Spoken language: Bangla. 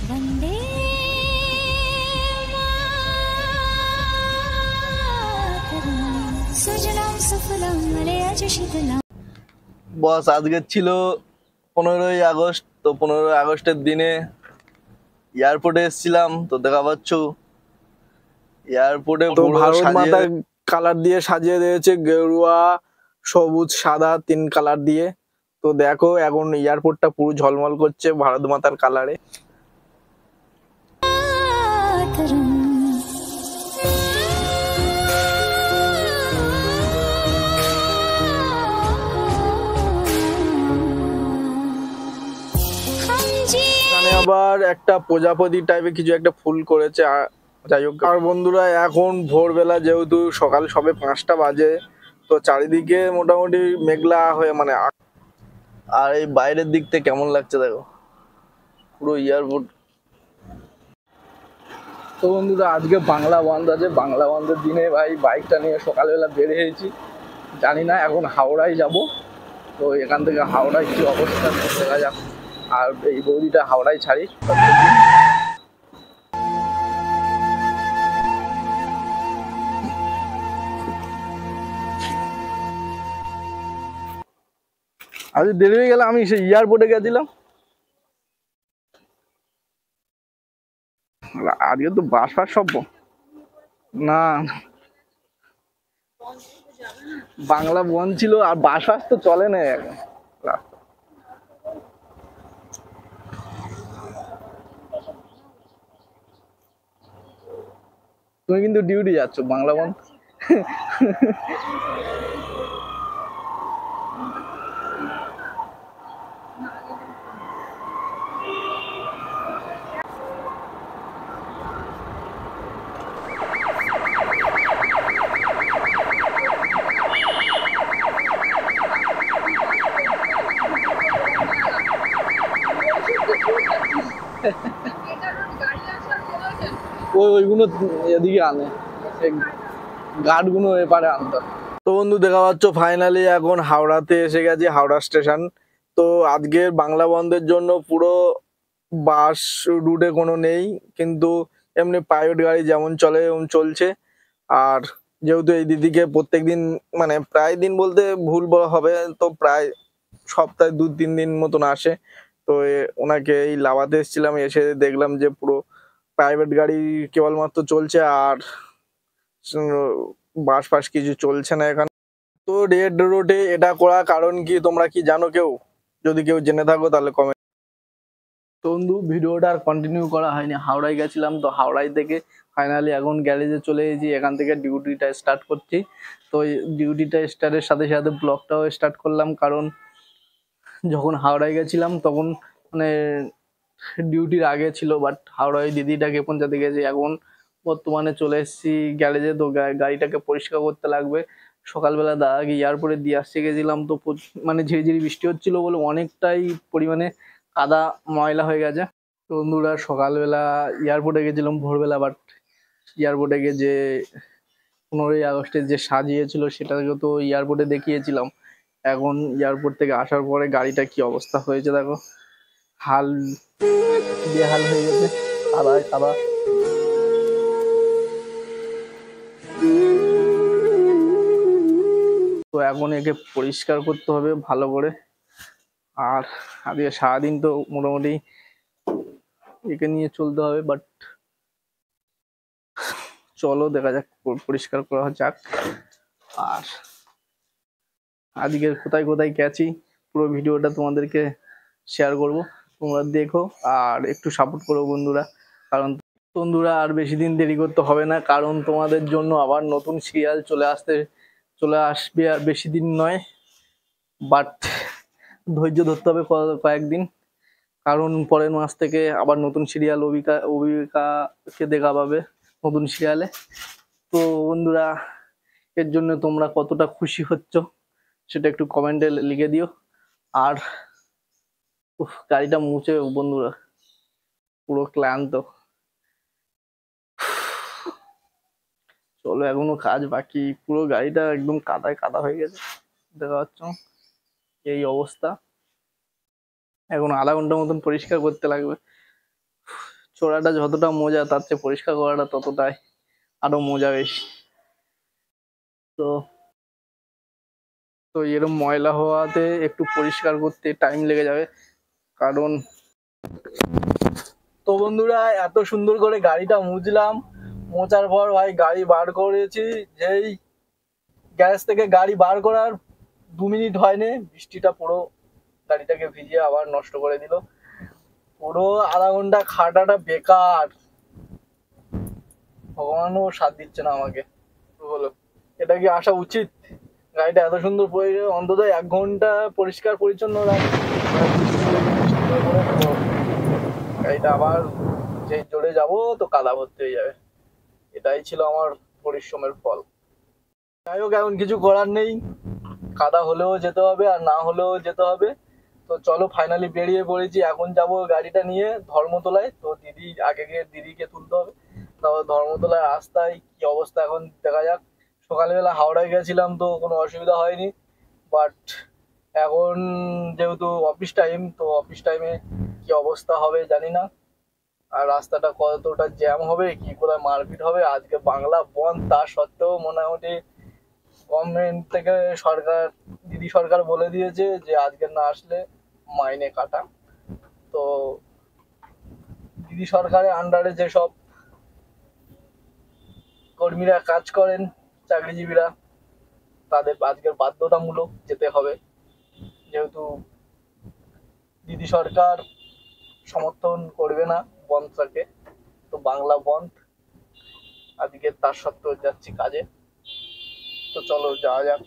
वंदे सुजलाम सुफलाम मलयज शीतलाम। বস আজকে ছিল 15ই আগস্ট। তো 15ই আগস্টের দিনে এয়ারপোর্টে এসেছিলাম। তো দেখা পাচ্ছ এয়ারপোর্টে তো পুরো ভারত সাজিয়ে মাতা কালার দিয়ে সাজিয়ে দিয়েছে, গেরুয়া, সবুজ, সাদা 3 কালার দিয়ে। তো দেখো এখন এয়ারপোর্টটা পুরো ঝলমল করছে ভারত মাতার কালারে। এখানে আবার একটা প্রজাপতি টাইপের কিছু একটা ফুল করেছে। যাই হোক, আর বন্ধুরা এখন ভোরবেলা, যেহেতু সকাল সবে 5টা বাজে, তো চারিদিকে মোটামুটি মেঘলা হয়ে মানে আর এই বাইরের দিক থেকে কেমন লাগছে দেখো পুরো এয়ারপোর্ট। তো বন্ধুরা আজকে বাংলা বন্ধ আছে। বাংলা বন্ধের দিনে ভাই বাইকটা নিয়ে সকালবেলা বের হয়েছি। জানি না এখন হাওড়ায় যাব। তো এখান থেকে হাওড়ায় কি অবস্থা দেখা যাক। আর এই বৌদিটা হাওড়ায় ছাড়ি। আজ দেরি হয়ে গেল, আমি সেই এয়ারপোর্টে গেছিলাম। আজকে তো বাস ফাস সব না, বাংলা বন্ধ ছিল আর বাস ফাস তো চলে না এখন। তুমি কিন্তু ডিউটি যাচ্ছ, বাংলা বন্ধ। ওইগুলো এদিকে আনে, গার্ড গুলো এপারে আনতো। তো বন্ধু দেখা পাচ্ছ ফাইনালি এখন হাওড়াতে এসে গেছি, হাওড়া স্টেশন। তো আজকের বাংলা বন্ধের জন্য পুরো বাস রুটে কোনো নেই, কিন্তু এমনি প্রাইভেট গাড়ি যেমন চলে এমন চলছে। আর যেহেতু এই দিদিকে প্রত্যেকদিন, মানে প্রায় দিন বলতে ভুল বলা হবে, তো প্রায় সপ্তাহে 2-3 দিন মতন আসে। তো ওনাকে এই লাভাতে এসেছিলাম, এসে দেখলাম যে পুরো প্রাইভেট গাড়ি কেবলমাত্র চলছে, আর বাস ফাস কিছু চলছে না এখানে। তো রেড রোডে এটা করা কারণ কি তোমরা কি জানো কেউ? যদি কেউ জেনে থাকো তাহলে কমেন্ট। তো বন্ধু ভিডিওটা আর কন্টিনিউ করা হয়নি, হাওড়ায় গেছিলাম। তো হাওড়ায় থেকে ফাইনালি এখন গ্যারেজে চলে এসেছি, এখান থেকে ডিউটিটা স্টার্ট করছি। তো ডিউটিটা স্টার্টের সাথে সাথে ব্লগটাও স্টার্ট করলাম, কারণ যখন হাওড়ায় গেছিলাম তখন মানে ডিউটির আগে ছিল, বাট হাওড়ায় দিদিটাকে পৌঁছাতে গেছি। এখন বর্তমানে চলে এসেছি গ্যারেজে। তো গাড়িটাকে পরিষ্কার করতে লাগবে। সকালবেলা দাদাকে এয়ারপোর্টে দিয়ে আসতে গেছিলাম, তো মানে ঝিরিঝিরি বৃষ্টি হচ্ছিল বলে অনেকটাই পরিমাণে কাদা ময়লা হয়ে গেছে। তো বন্ধুরা সকালবেলা এয়ারপোর্টে গেছিলাম ভোরবেলা, বাট এয়ারপোর্টে গিয়ে যে 15ই আগস্টের যে সাজিয়েছিল সেটাকে তো এয়ারপোর্টে দেখিয়েছিলাম। এখন এয়ারপোর্ট থেকে আসার পরে গাড়িটা কি অবস্থা হয়েছে দেখো, হাল বেহাল হয়ে গেছে, কাদায় কাদা। তো এখন একে পরিষ্কার করতে হবে ভালো করে। আর আজকে সারাদিন তো মোটামুটি একে নিয়ে চলতে হবে, বাট চলো দেখা যাক, পরিষ্কার করা যাক। আর আজকের কোথায় কোথায় গেছি পুরো ভিডিওটা তোমাদেরকে শেয়ার করব, তোমরা দেখো আর একটু সাপোর্ট করো বন্ধুরা। কারণ বন্ধুরা আর বেশি দিন দেরি করতে হবে না, কারণ তোমাদের জন্য আবার নতুন সিরিয়াল চলে আসবে। আর বেশি দিন নয়, বাট ধৈর্য ধরতে হবে কয়েকদিন, কারণ পরের মাস থেকে আবার নতুন সিরিয়াল অবিকাকে দেখা পাবে নতুন সিরিয়ালে। তো বন্ধুরা এর জন্য তোমরা কতটা খুশি হচ্ছ সেটা একটু কমেন্টে লিখে দিও। আর গাড়িটা মুছে বন্ধুরা পুরো ক্লান্ত। চলো এখনো কাজ বাকি, পুরো গাড়িটা একদম কাদায় কাদা হয়ে গেছে, দেখা পাচ্ছ এই অবস্থা। এখন আধা ঘন্টার মতন পরিষ্কার করতে লাগবে। চোরাটা যতটা মজা তার চেয়ে পরিষ্কার করাটা ততটাই আরো মজা বেশি। তো তো এরকম ময়লা হওয়াতে একটু পরিষ্কার করতে টাইম লেগে যাবে, কারণ তো বন্ধুরা এত সুন্দর করে গাড়িটা মুছলাম, মোছার পর ভাই গাড়ি বার করেছি, যেই গ্যারেজ থেকে গাড়ি বার করার 2 মিনিট হয়নি বৃষ্টিটা পুরো গাড়িটাকে ভিজিয়ে আবার নষ্ট করে দিল। পুরো আধা ঘন্টা খাটাটা বেকার, ভগবানও সাথ দিচ্ছে না আমাকে। বলো এটা কি আসা উচিত? গাড়িটা এত সুন্দর অন্তত 1 ঘন্টা পরিষ্কার পরিচ্ছন্ন গাড়িটা আবার যে জোরে যাবো তো কাদা ভর্তি হয়ে যাবে। এটাই ছিল আমার পরিশ্রমের ফল। যাই হোক, এখন কিছু করার নেই, কাদা হলেও যেতে হবে আর না হলেও যেতে হবে। তো চলো ফাইনালি বেরিয়ে পড়েছি, এখন যাব গাড়িটা নিয়ে ধর্মতলায়। তো দিদি আগে গিয়ে দিদিকে তুলতে হবে, তারপর ধর্মতলায় রাস্তায় কি অবস্থা এখন দেখা যাক। সকালবেলা হাওড়ায় গেছিলাম তো কোনো অসুবিধা হয়নি, বাট এখন যেহেতু অফিস টাইম, তো অফিস টাইমে কি অবস্থা হবে জানি না, আর রাস্তাটা কতটা জ্যাম হবে, কি কোথায় মারপিট হবে। আজকে বাংলা বন্ধ, তা সত্ত্বেও মোটামুটি গভর্নমেন্ট থেকে দিদি সরকার বলে দিয়েছে যে আজকে না আসলে মাইনে কাটা। তো দিদি সরকারের আন্ডারে যেসব কর্মীরা কাজ করেন, চাকরিজীবীরা, তাদের আজকের বাধ্যতামূলক যেতে হবে, যেহেতু দিদি সরকার সমর্থন করবে না বন্ধটাকে। তো বাংলা বন্ধ আজকে, তার সত্ত্বেও যাচ্ছি কাজে। তো চলো যাওয়া যাক।